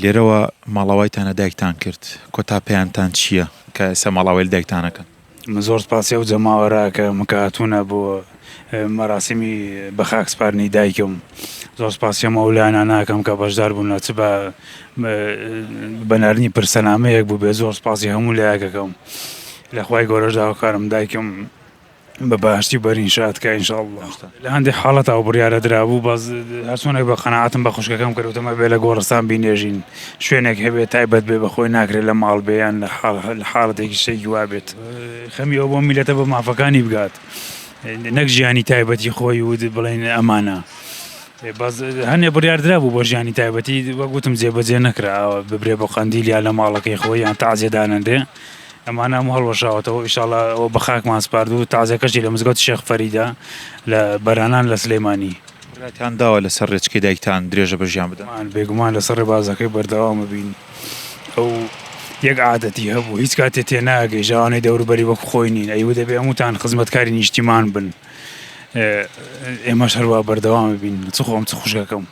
لێرەوە ماڵاوایتانە دایکتان کرد کۆتا پێیانتان چییە کە ئێستا ماڵاوای لە دایکتانەکەن؟ من زۆر سپاسی ئەو جەماوەرە کە مکاتونە بۆ مەراسیمی بەخاکسپارنی دایکم. زۆر سپاسی مەولایانە ناکەم کە بەشدار بوون لە چ بەناردنی پرسەنامەیەک بوو بێ. زۆر سپاسی هەموو لایەکەکەم لە خوای گەورەش داواکارم دایکم بە باشتی بەرین شادکە ئینشاءڵڵا. لە هەندێک حاڵەتەوە بڕیارە درابوو بەس هەرچۆنێک بە قەناعەتم بە خوشکەکەم کردوتەمە بێ لە گۆڕستان بینێژین شوێنێک هەبێت تایبەت بێ بەخۆی ناکرێت لە ماڵ بێیان لە حاڵەتێکی شتێکی وا بێت. خەمی ئەو بۆ میلەتە بە مافەکانی بگات نەک ژیانی تایبەتی خۆی و بڵێن ئەمانە. هەنێ بڕیاردرا بوو بۆ ژیانی تایبەتی وەگوتم جێبەجێ نەکراوە ببرێ بۆ قەندیل یا لە ماڵەکەی خۆی یان تازیێدانەندێ ئەمانە هەموو هەڵوەشاوەتەوە ئینشاڵڵا ئەوە بە خاکمان سپارد و تازەکەشی لە مزگەوت شێخ فەریدە لە بەرانان لە سلێمانی. براتیان داوە لەسەر ڕێچکەی دایکتان درێژە بەژیان بدەن؟ بێگومان لەسەر ڕێبازەکەی بەردەوامە بین. ئەو یەک عادەتی هەبوو هیچ کاتێ تێناگەی ژاوانەی دەوروبەری وەکو خۆی نین ئەیوە دەبێ هەمووتان خزمەتکاری نیشتیمان بن. ئێمەش هەروە بەردەوامە بین چ خۆم چ خوشکەکەم.